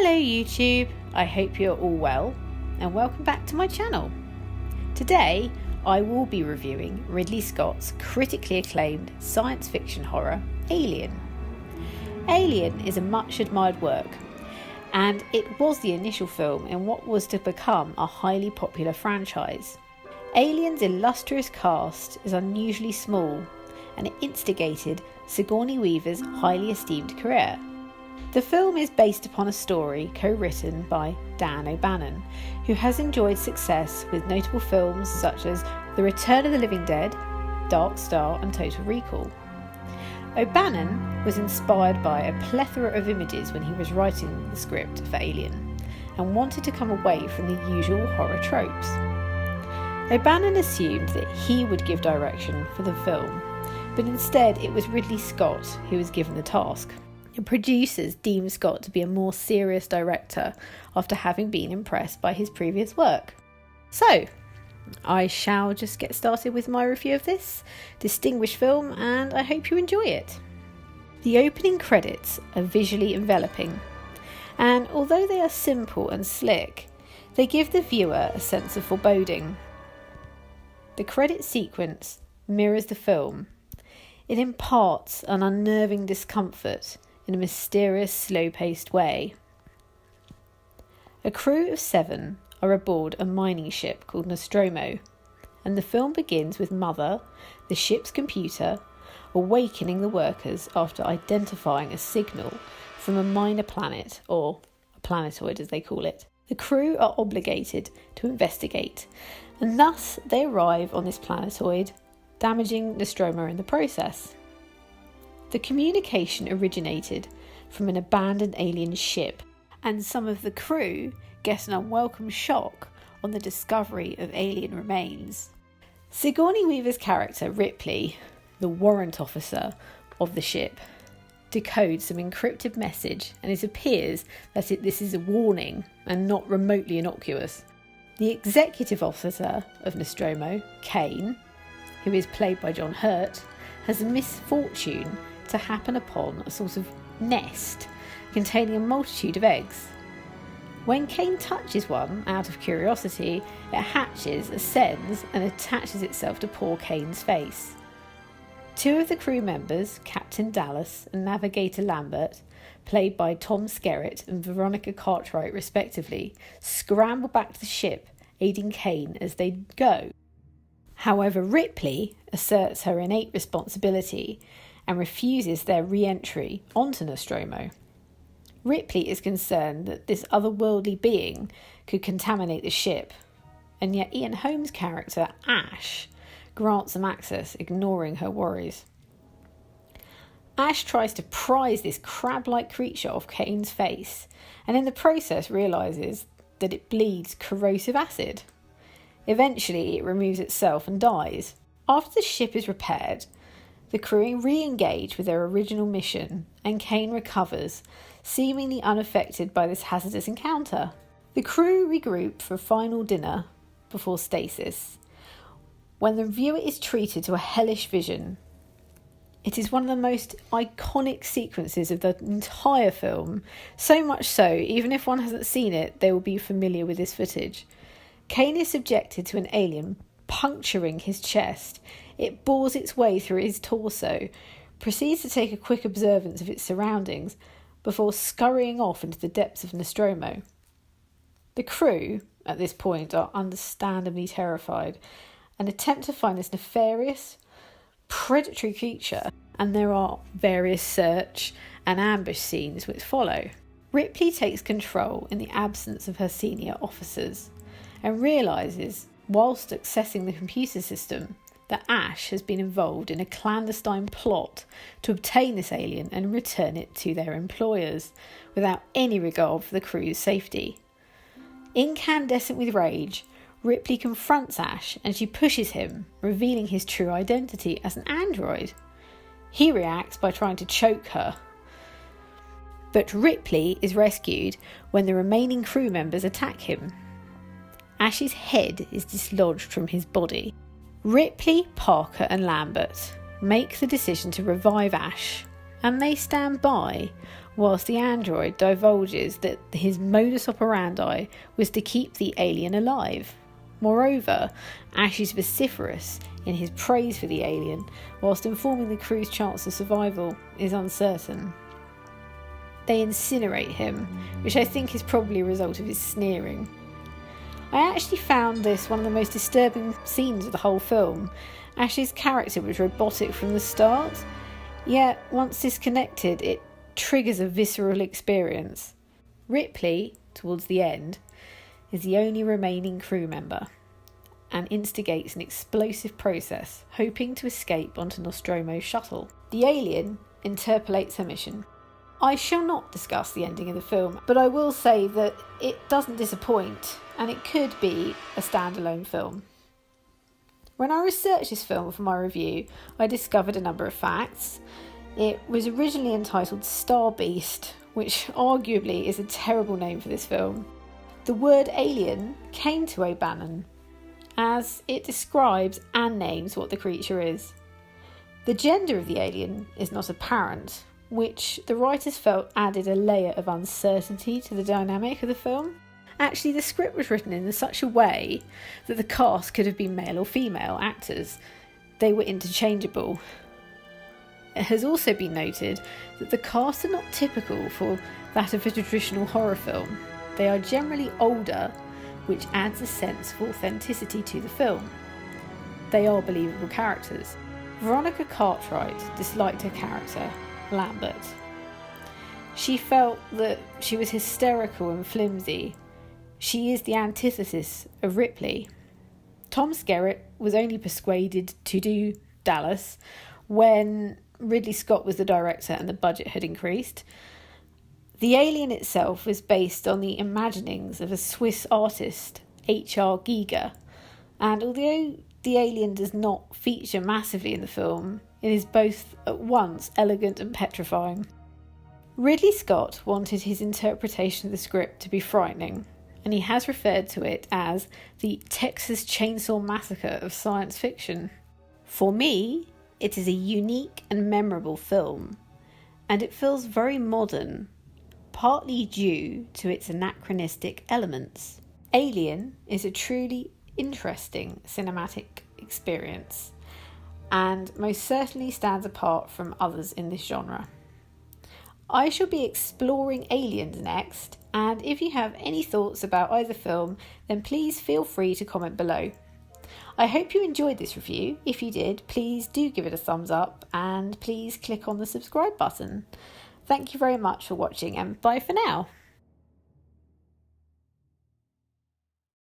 Hello YouTube, I hope you're all well and welcome back to my channel. Today I will be reviewing Ridley Scott's critically acclaimed science fiction horror Alien. Alien is a much admired work and it was the initial film in what was to become a highly popular franchise. Alien's illustrious cast is unusually small and it instigated Sigourney Weaver's highly esteemed career. The film is based upon a story co-written by Dan O'Bannon, who has enjoyed success with notable films such as The Return of the Living Dead, Dark Star and Total Recall. O'Bannon was inspired by a plethora of images when he was writing the script for Alien and wanted to come away from the usual horror tropes. O'Bannon assumed that he would give direction for the film, but instead it was Ridley Scott who was given the task. The producers deemed Scott to be a more serious director after having been impressed by his previous work. So, I shall just get started with my review of this distinguished film and I hope you enjoy it. The opening credits are visually enveloping and although they are simple and slick, they give the viewer a sense of foreboding. The credit sequence mirrors the film. It imparts an unnerving discomfort in a mysterious, slow-paced way. A crew of 7 are aboard a mining ship called Nostromo, and the film begins with Mother, the ship's computer, awakening the workers after identifying a signal from a minor planet, or a planetoid as they call it. The crew are obligated to investigate, and thus they arrive on this planetoid, damaging Nostromo in the process. The communication originated from an abandoned alien ship, and some of the crew get an unwelcome shock on the discovery of alien remains. Sigourney Weaver's character, Ripley, the warrant officer of the ship, decodes some encrypted message, and it appears that this is a warning and not remotely innocuous. The executive officer of Nostromo, Kane, who is played by John Hurt, has a misfortune to happen upon a sort of nest containing a multitude of eggs. When Kane touches one out of curiosity, it hatches, ascends and attaches itself to poor Kane's face. 2 of the crew members, Captain Dallas and Navigator Lambert, played by Tom Skerritt and Veronica Cartwright respectively, scramble back to the ship, aiding Kane as they go. However, Ripley asserts her innate responsibility and refuses their re-entry onto Nostromo. Ripley is concerned that this otherworldly being could contaminate the ship, and yet Ian Holmes' character, Ash, grants them access, ignoring her worries. Ash tries to prise this crab-like creature off Kane's face, and in the process realises that it bleeds corrosive acid. Eventually, it removes itself and dies. After the ship is repaired, the crew re-engage with their original mission, and Kane recovers, seemingly unaffected by this hazardous encounter. The crew regroup for a final dinner before stasis, when the viewer is treated to a hellish vision. It is one of the most iconic sequences of the entire film, so much so, even if one hasn't seen it, they will be familiar with this footage. Kane is subjected to an alien puncturing his chest. It bores its way through his torso, proceeds to take a quick observance of its surroundings before scurrying off into the depths of Nostromo. The crew, at this point, are understandably terrified and attempt to find this nefarious, predatory creature, and there are various search and ambush scenes which follow. Ripley takes control in the absence of her senior officers and realises, whilst accessing the computer system, that Ash has been involved in a clandestine plot to obtain this alien and return it to their employers, without any regard for the crew's safety. Incandescent with rage, Ripley confronts Ash and she pushes him, revealing his true identity as an android. He reacts by trying to choke her. But Ripley is rescued when the remaining crew members attack him. Ash's head is dislodged from his body. Ripley, Parker and Lambert make the decision to revive Ash, and they stand by whilst the android divulges that his modus operandi was to keep the alien alive. Moreover, Ash is vociferous in his praise for the alien, whilst informing the crew's chance of survival is uncertain. They incinerate him, which I think is probably a result of his sneering. I actually found this one of the most disturbing scenes of the whole film. Ash's character was robotic from the start, yet once disconnected it triggers a visceral experience. Ripley, towards the end, is the only remaining crew member and instigates an explosive process, hoping to escape onto Nostromo's shuttle. The alien interpolates her mission. I shall not discuss the ending of the film, but I will say that it doesn't disappoint, and it could be a standalone film. When I researched this film for my review, I discovered a number of facts. It was originally entitled Star Beast, which arguably is a terrible name for this film. The word alien came to O'Bannon, as it describes and names what the creature is. The gender of the alien is not apparent, which the writers felt added a layer of uncertainty to the dynamic of the film. Actually, the script was written in such a way that the cast could have been male or female actors. They were interchangeable. It has also been noted that the cast are not typical for that of a traditional horror film. They are generally older, which adds a sense of authenticity to the film. They are believable characters. Veronica Cartwright disliked her character, Lambert. She felt that she was hysterical and flimsy. She is the antithesis of Ripley. Tom Skerritt was only persuaded to do Dallas when Ridley Scott was the director and the budget had increased. The alien itself was based on the imaginings of a Swiss artist, H.R. Giger, and although the alien does not feature massively in the film, it is both at once elegant and petrifying. Ridley Scott wanted his interpretation of the script to be frightening, and he has referred to it as the Texas Chainsaw Massacre of science fiction. For me, it is a unique and memorable film, and it feels very modern, partly due to its anachronistic elements. Alien is a truly interesting cinematic experience, and most certainly stands apart from others in this genre. I shall be exploring aliens next, and if you have any thoughts about either film, then please feel free to comment below. I hope you enjoyed this review. If you did, please do give it a thumbs up and please click on the subscribe button. Thank you very much for watching, and bye for now.